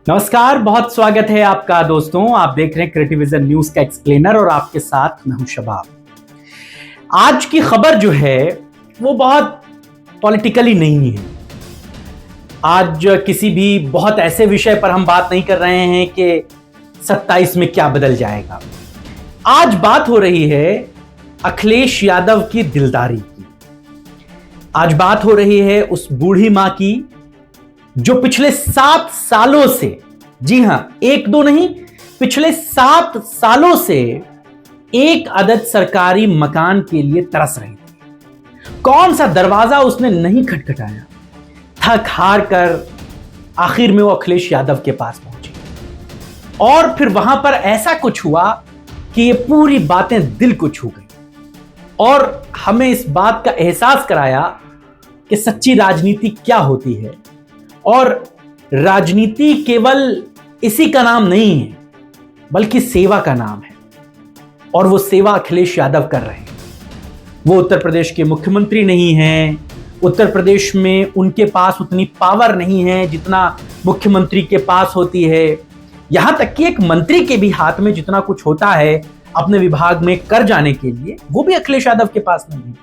नमस्कार, बहुत स्वागत है आपका दोस्तों। आप देख रहे हैं क्रिएटिविजन न्यूज का एक्सप्लेनर और आपके साथ मैं हूं शबाब। आज की खबर जो है वो बहुत पॉलिटिकली नहीं है। आज किसी भी बहुत ऐसे विषय पर हम बात नहीं कर रहे हैं कि 27 में क्या बदल जाएगा। आज बात हो रही है अखिलेश यादव की दिलदारी की। आज बात हो रही है उस बूढ़ी मां की जो पिछले 7 सालों से, जी हां, एक दो नहीं, पिछले 7 सालों से एक अदद सरकारी मकान के लिए तरस रही थी। कौन सा दरवाजा उसने नहीं खटखटाया। थक हार कर आखिर में वो अखिलेश यादव के पास पहुंची और फिर वहां पर ऐसा कुछ हुआ कि ये पूरी बातें दिल को छू गई और हमें इस बात का एहसास कराया कि सच्ची राजनीति क्या होती है। और राजनीति केवल इसी का नाम नहीं है बल्कि सेवा का नाम है और वो सेवा अखिलेश यादव कर रहे हैं। वो उत्तर प्रदेश के मुख्यमंत्री नहीं हैं। उत्तर प्रदेश में उनके पास उतनी पावर नहीं है जितना मुख्यमंत्री के पास होती है। यहां तक कि एक मंत्री के भी हाथ में जितना कुछ होता है अपने विभाग में कर जाने के लिए, वो भी अखिलेश यादव के पास नहीं है।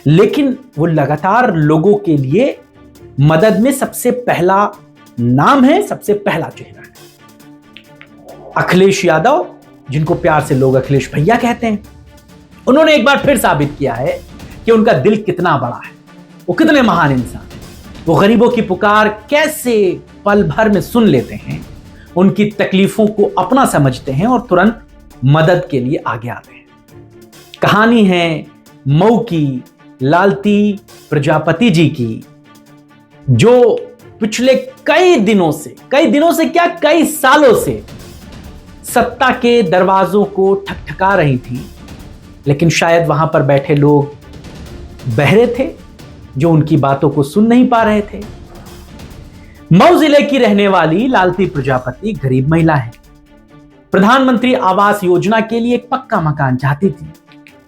लेकिन वो लगातार लोगों के लिए मदद में सबसे पहला नाम है, सबसे पहला चेहरा है। अखिलेश यादव, जिनको प्यार से लोग अखिलेश भैया कहते हैं, उन्होंने एक बार फिर साबित किया है कि उनका दिल कितना बड़ा है, वो कितने महान इंसान हैं। वो गरीबों की पुकार कैसे पल भर में सुन लेते हैं, उनकी तकलीफों को अपना समझते हैं और तुरंत मदद के लिए आगे आते हैं। कहानी है मऊ की लालती प्रजापति जी की, जो पिछले कई दिनों से क्या, कई सालों से सत्ता के दरवाजों को ठकठका रही थी। लेकिन शायद वहां पर बैठे लोग बहरे थे जो उनकी बातों को सुन नहीं पा रहे थे। मऊ जिले की रहने वाली लालती प्रजापति गरीब महिला है। प्रधानमंत्री आवास योजना के लिए एक पक्का मकान चाहती थी।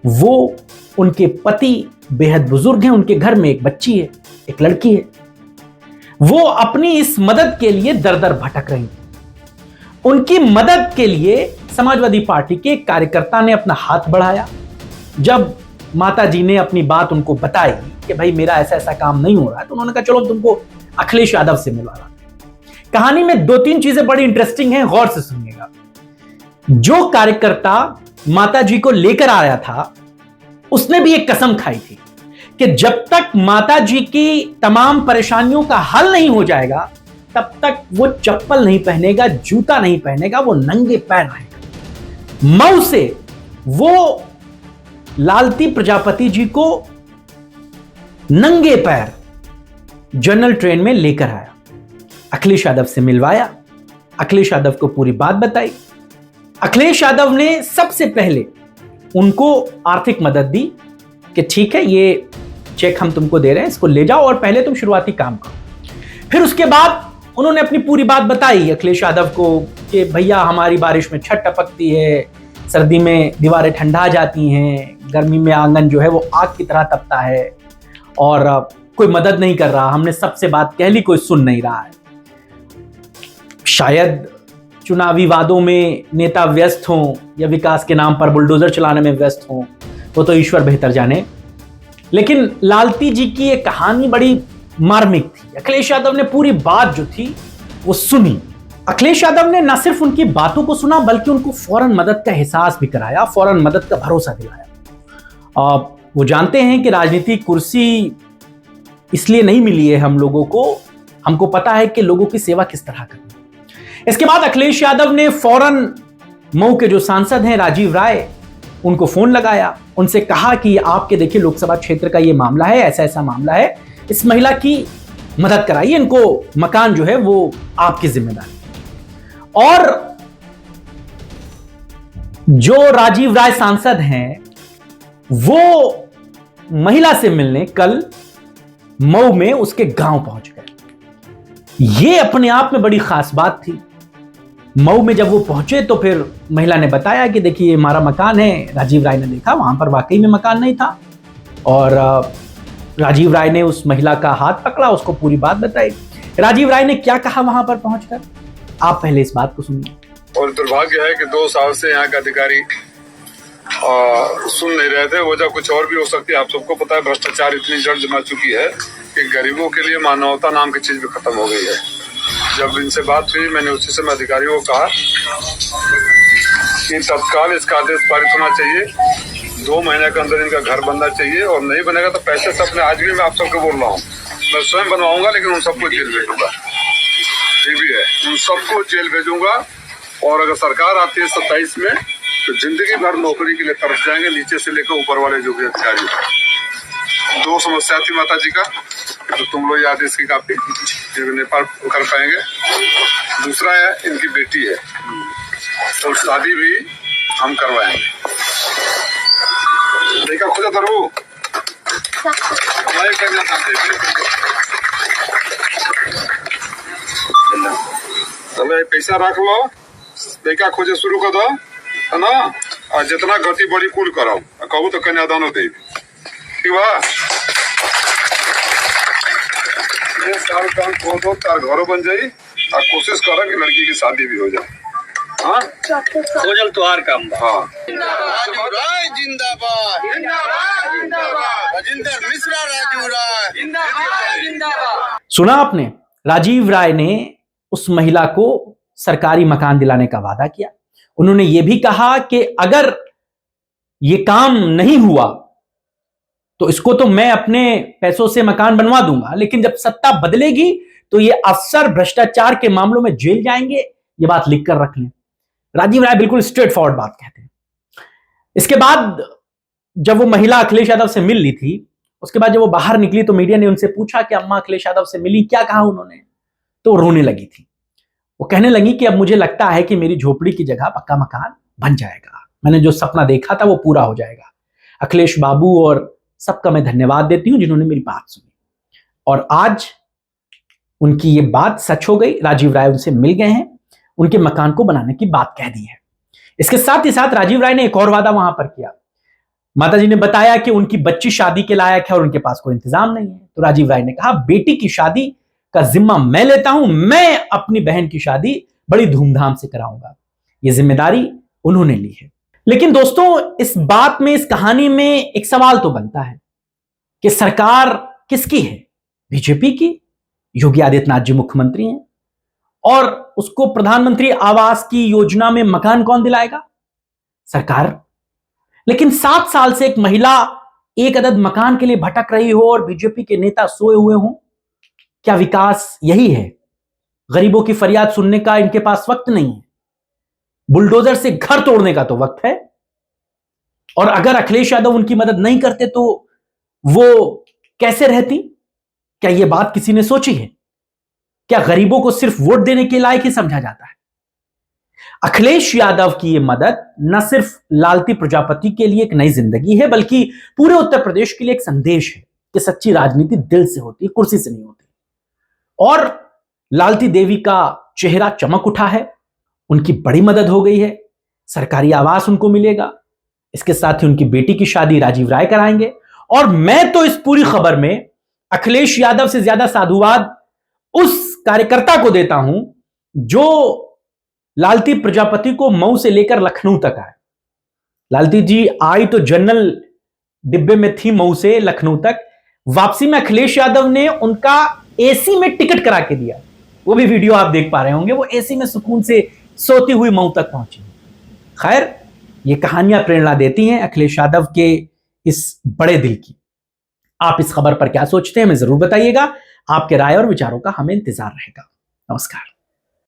वो, उनके पति बेहद बुजुर्ग हैं, उनके घर में एक बच्ची है, एक लड़की है। वो अपनी इस मदद के लिए दर दर भटक रही थी। उनकी मदद के लिए समाजवादी पार्टी के एक कार्यकर्ता ने अपना हाथ बढ़ाया। जब माता जी ने अपनी बात उनको बताई कि भाई मेरा ऐसा ऐसा काम नहीं हो रहा है, तो उन्होंने कहा चलो तुमको अखिलेश यादव से मिलवा लाते हैं। कहानी में 2-3 चीजें बड़ी इंटरेस्टिंग हैं, गौर से सुनिएगा। जो कार्यकर्ता माता जी को लेकर आया था उसने भी एक कसम खाई थी कि जब तक माता जी की तमाम परेशानियों का हल नहीं हो जाएगा तब तक वो चप्पल नहीं पहनेगा, जूता नहीं पहनेगा, वो नंगे पैर रहेगा। मऊ से वो लालती प्रजापति जी को नंगे पैर जनरल ट्रेन में लेकर आया, अखिलेश यादव से मिलवाया, अखिलेश यादव को पूरी बात बताई। अखिलेश यादव ने सबसे पहले उनको आर्थिक मदद दी कि ठीक है, ये चेक हम तुमको दे रहे हैं, इसको ले जाओ और पहले तुम शुरुआती काम करो। फिर उसके बाद उन्होंने अपनी पूरी बात बताई अखिलेश यादव को कि भैया हमारी बारिश में छत टपकती है, सर्दी में दीवारें ठंडा जाती हैं, गर्मी में आंगन जो है वो आग की तरह तपता है और कोई मदद नहीं कर रहा। हमने सबसे बात कह ली, कोई सुन नहीं रहा है। शायद चुनावी वादों में नेता व्यस्त हों या विकास के नाम पर बुलडोजर चलाने में व्यस्त हों, वो तो ईश्वर बेहतर जाने। लेकिन लालती जी की ये कहानी बड़ी मार्मिक थी। अखिलेश यादव ने पूरी बात जो थी वो सुनी। अखिलेश यादव ने न सिर्फ उनकी बातों को सुना बल्कि उनको फौरन मदद का एहसास भी कराया, फौरन मदद का भरोसा दिलाया। वो जानते हैं कि राजनीतिक कुर्सी इसलिए नहीं मिली है हम लोगों को, हमको पता है कि लोगों की सेवा किस तरह करनी। इसके बाद अखिलेश यादव ने फौरन मऊ के जो सांसद हैं राजीव राय, उनको फोन लगाया, उनसे कहा कि आपके देखिए लोकसभा क्षेत्र का ये मामला है, ऐसा ऐसा मामला है, इस महिला की मदद कराइए, इनको मकान जो है वो आपकी जिम्मेदारी। और जो राजीव राय सांसद हैं वो महिला से मिलने कल मऊ में उसके गांव पहुंच गए। ये अपने आप में बड़ी खास बात थी। मऊ में जब वो पहुंचे तो फिर महिला ने बताया कि देखिए ये हमारा मकान है। राजीव राय ने देखा, वहां पर वाकई में मकान नहीं था और राजीव राय ने उस महिला का हाथ पकड़ा, उसको पूरी बात बताई। राजीव राय ने क्या कहा वहां पर पहुंचकर, आप पहले इस बात को सुनिए। और दुर्भाग्य है कि 2 साल से यहाँ के अधिकारी सुन नहीं रहे थे। वजह कुछ और भी हो सकती है। आप सबको पता है भ्रष्टाचार इतनी जड़ जमा चुकी है कि गरीबों के लिए मानवता नाम की चीज भी खत्म हो गई है। जब इनसे बात हुई मैंने उसी समय अधिकारियों को कहा कि तत्काल इसका आदेश पारित होना चाहिए, 2 महीने के अंदर इनका घर बनना चाहिए, और नहीं बनेगा तो पैसे से अपने, आज भी मैं आप सबको बोल रहा हूँ, मैं स्वयं बनवाऊंगा, लेकिन उन सबको जेल भेजूंगा। ये भी है, उन सबको जेल भेजूंगा। और अगर सरकार आती है 27 में तो जिंदगी भर नौकरी के लिए तरस जाएंगे, नीचे से लेकर ऊपर वाले जो भी अधिकारी। 2 समस्या थी माता जी का, तो तुम लोग याद इसकी काफी नेपाल कर पाएंगे। दूसरा है इनकी बेटी है, तो शादी भी हम करवाएंगे। देखा खुदा तरु તમે पैसा रख लो, देखा खोजे शुरू कर दो, है ना। और जितना गति बड़ी कुल कराओ, कहू तो कन्यादान दे, ठीक बा। ये साल काम खो दो, तार घरों बन जाई, और कोशिश करो कि लड़की की शादी भी हो जाए। हाँ हो जल तुहार काम। हाँ राजू राय जिंदाबाद, जिंदाबाद जिंदाबाद। राजेंद्र मिश्रा राजू राय जिंदाबाद, जिंदाबाद। सुना आपने, राजीव राय ने उस महिला को सरकारी मकान दिलाने का वादा किया। उन्होंने यह भी कहा कि अगर यह काम नहीं हुआ तो इसको तो मैं अपने पैसों से मकान बनवा दूंगा, लेकिन जब सत्ता बदलेगी तो ये अफसर भ्रष्टाचार के मामलों में जेल जाएंगे। ये बात लिख कर रख लें। राजीव राय बिल्कुल स्ट्रेट फॉरवर्ड बात कहते हैं। इसके बाद जब वो महिला अखिलेश यादव से मिल ली थी, उसके बाद जब वो बाहर निकली तो मीडिया ने उनसे पूछा कि अम्मा अखिलेश यादव से मिली, क्या कहा उन्होंने? तो रोने लगी थी। वो कहने लगी कि अब मुझे लगता है कि मेरी झोपड़ी की जगह पक्का मकान बन जाएगा, मैंने जो सपना देखा था वो पूरा हो जाएगा। अखिलेश बाबू और सबका मैं धन्यवाद देती हूं जिन्होंने मेरी बात सुनी। और आज उनकी ये बात सच हो गई। राजीव राय उनसे मिल गए हैं, उनके मकान को बनाने की बात कह दी है। इसके साथ ही साथ राजीव राय ने एक और वादा वहां पर किया। माताजी ने बताया कि उनकी बच्ची शादी के लायक है और उनके पास कोई इंतजाम नहीं है, तो राजीव राय ने कहा बेटी की शादी का जिम्मा मैं लेता हूं, मैं अपनी बहन की शादी बड़ी धूमधाम से कराऊंगा। यह जिम्मेदारी उन्होंने ली है। लेकिन दोस्तों, इस बात में, इस कहानी में एक सवाल तो बनता है कि सरकार किसकी है? बीजेपी की। योगी आदित्यनाथ जी मुख्यमंत्री हैं और उसको प्रधानमंत्री आवास की योजना में मकान कौन दिलाएगा? सरकार। लेकिन 7 साल से एक महिला एक अदद मकान के लिए भटक रही हो और बीजेपी के नेता सोए हुए हों। क्या विकास यही है? गरीबों की फरियाद सुनने का इनके पास वक्त नहीं है, बुलडोजर से घर तोड़ने का तो वक्त है। और अगर अखिलेश यादव उनकी मदद नहीं करते तो वो कैसे रहती? क्या यह बात किसी ने सोची है? क्या गरीबों को सिर्फ वोट देने के लायक ही समझा जाता है? अखिलेश यादव की यह मदद न सिर्फ लालती प्रजापति के लिए एक नई जिंदगी है, बल्कि पूरे उत्तर प्रदेश के लिए एक संदेश है कि सच्ची राजनीति दिल से होती है, कुर्सी से नहीं होती। और लालती देवी का चेहरा चमक उठा है, उनकी बड़ी मदद हो गई है, सरकारी आवास उनको मिलेगा। इसके साथ ही उनकी बेटी की शादी राजीव राय कराएंगे। और मैं तो इस पूरी खबर में अखिलेश यादव से ज्यादा साधुवाद उस कार्यकर्ता को देता हूं जो लालती प्रजापति को मऊ से लेकर लखनऊ तक आए। लालती जी आई तो जनरल डिब्बे में थी मऊ से लखनऊ तक, वापसी में अखिलेश यादव ने उनका एसी में टिकट करा के दिया। वो भी वीडियो आप देख पा रहे होंगे, वो एसी में सुकून से सोती हुई मऊ तक पहुंची। खैर, ये कहानियां प्रेरणा देती हैं अखिलेश यादव के इस बड़े दिल की। आप इस खबर पर क्या सोचते हैं हमें जरूर बताइएगा। आपके राय और विचारों का हमें इंतजार रहेगा। नमस्कार।